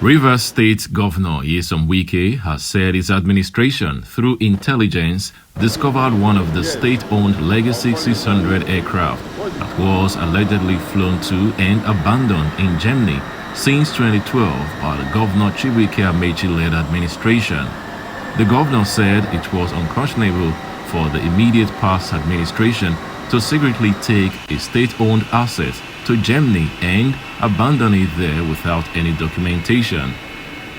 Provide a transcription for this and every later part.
Rivers State Governor Nyesom Wike has said his administration, through intelligence, discovered one of the state-owned Legacy 600 aircraft that was allegedly flown to and abandoned in Germany since 2012 by the Governor Chibuike Amaechi-led administration. The governor said it was unconscionable for the immediate past administration to secretly take a state-owned asset to Germany and abandon it there without any documentation.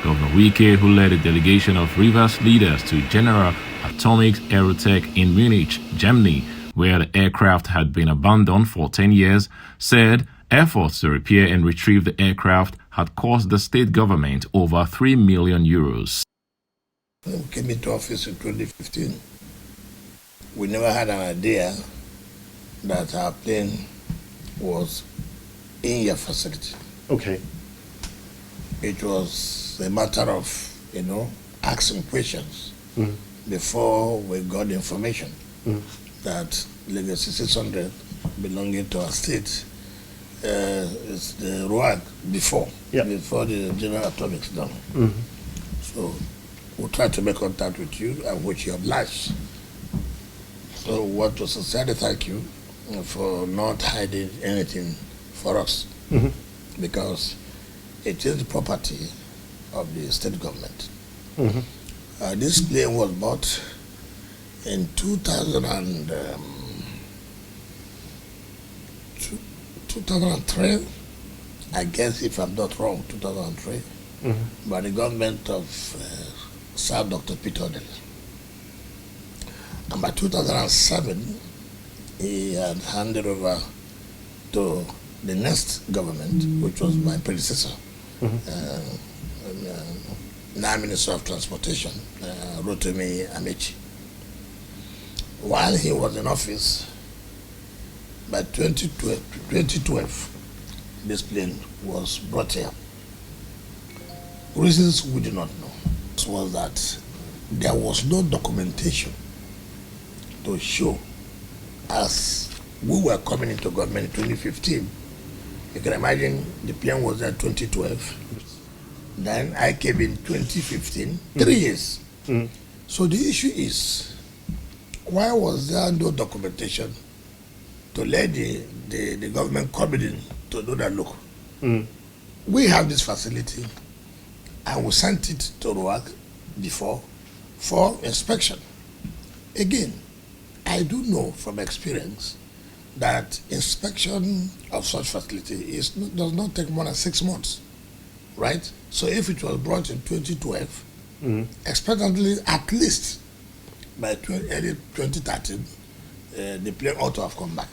Governor Wike, who led a delegation of Rivers leaders to General Atomics Aerotec in Munich, Germany, where the aircraft had been abandoned for 10 years, said efforts to repair and retrieve the aircraft had cost the state government over 3 million euros. When we came into office in 2015, we never had an idea that our plane was in your facility. Okay. It was a matter of, asking questions before we got the information that Legacy 600 belonging to our state is the RUAG before the General Atomics done. So we tried to make contact with you, and which you obliged. So we want to sincerely thank you for not hiding anything for us, because it is the property of the state government. This plane was bought in 2003, I guess, if I'm not wrong, 2003, by the government of Sir Dr. Peter Odili. And by 2007, he had handed over to the next government, which was my predecessor, now Minister of Transportation, Rotimi Amaechi. While he was in office, by 2012, this plane was brought here. Reasons we do not know was that there was no documentation to show. As we were coming into government in 2015, you can imagine the plane was there 2012. Then I came in 2015, 3 years. So the issue is, why was there no documentation to let the government come in to do that? Look, we have this facility, and we sent it to RUAG before for inspection. Again, I do know from experience that inspection of such facility does not take more than 6 months, right? So if it was brought in 2012, expectantly at least by early 2013, the plane ought to have come back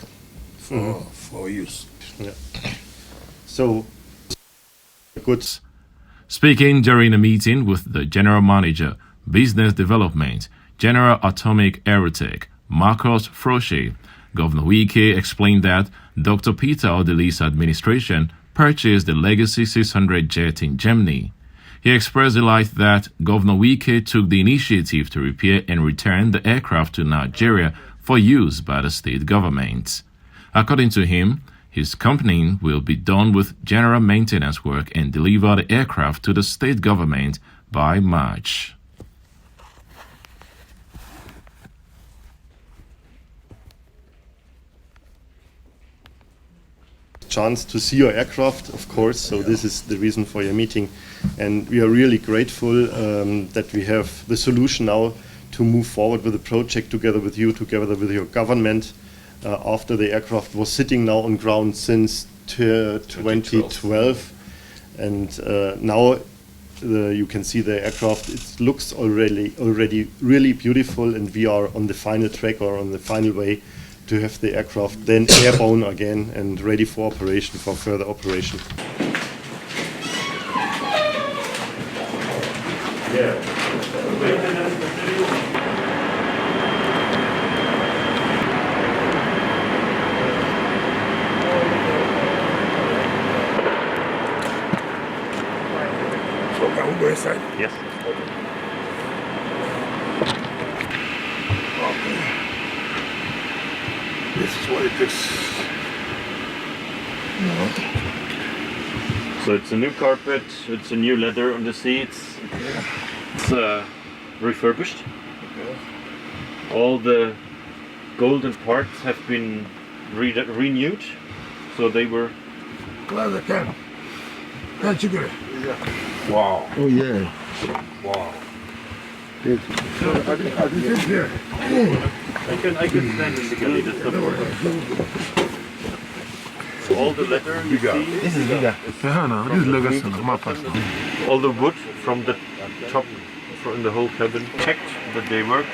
for use. Yeah. So, good. Speaking during a meeting with the General Manager, Business Development, General Atomics Aerotec, Markus Froetschi, Governor Wike explained that Dr. Peter Odili's administration purchased the Legacy 600 jet in Germany. He expressed delight that Governor Wike took the initiative to repair and return the aircraft to Nigeria for use by the state government. According to him, his company will be done with general maintenance work and deliver the aircraft to the state government by March. Chance to see your aircraft, of course, so this is the reason for your meeting, and we are really grateful that we have the solution now to move forward with the project together with you, together with your government, after the aircraft was sitting now on ground since 2012, and now you can see the aircraft. It looks already really beautiful, and we are on the final track, or on the final way to have the aircraft then airborne again and ready for operation, for further operation. So can we go inside? Yes. This is what it takes. So it's a new carpet, it's a new leather on the seats. It's refurbished. All the golden parts have been renewed, so they were. Wow! Oh yeah. Wow! I can stand in the galley. That's no problem. So all the leather you see. This is leather. This is leather. All the wood from the top, from the whole cabin, checked that they work.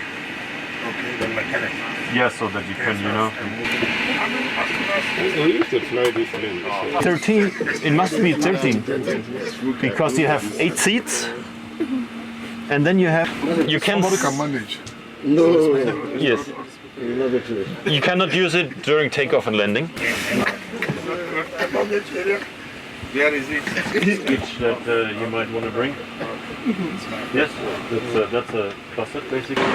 Okay, the mechanic. Yeah, so that you can, 13. It must be 13 because you have 8 seats, and then you can. Somebody can manage. No, yes, you cannot use it during takeoff and landing. Where is it? Which that you might want to bring. Yes, that's a closet basically.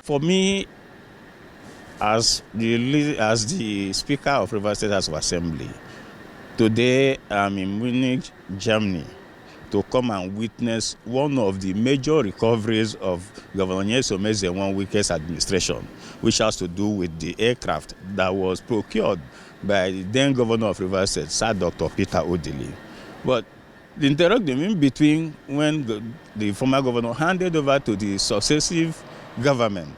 For me, as the Speaker of Rivers State House of Assembly, today I'm in Munich, Germany, to come and witness one of the major recoveries of Governor Nyesom Wike's administration, which has to do with the aircraft that was procured by the then Governor of Rivers State, Sir Dr. Peter Odili. But the interim in between, when the former governor handed over to the successive government,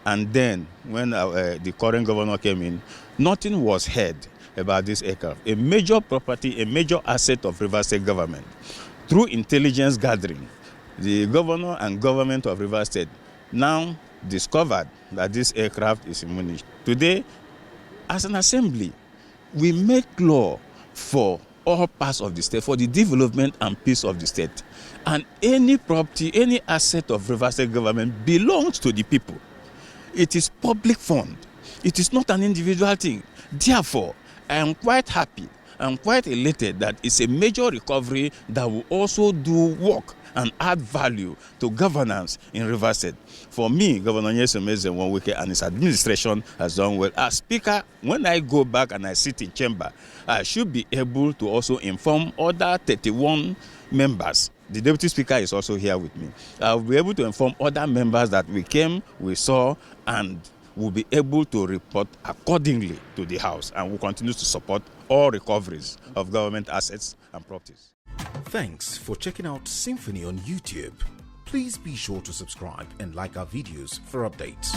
and then when the current governor came in, nothing was heard about this aircraft, a major property, a major asset of Rivers State government. Through intelligence gathering, the governor and government of Rivers State now discovered that this aircraft is in Munich. Today, as an assembly, we make law for all parts of the state, for the development and peace of the state. And any property, any asset of Rivers State government belongs to the people. It is public fund. It is not an individual thing. Therefore, I am quite happy, I'm quite elated that it's a major recovery that will also do work and add value to governance in Rivers State. For me, Governor Nyesom Wike and his administration has done well. As Speaker, when I go back and I sit in chamber, I should be able to also inform other 31 members. The Deputy Speaker is also here with me. I'll be able to inform other members that we came, we saw, and will be able to report accordingly to the House, and will continue to support all recoveries of government assets and properties. Thanks for checking out SYMFONI on YouTube. Please be sure to subscribe and like our videos for updates.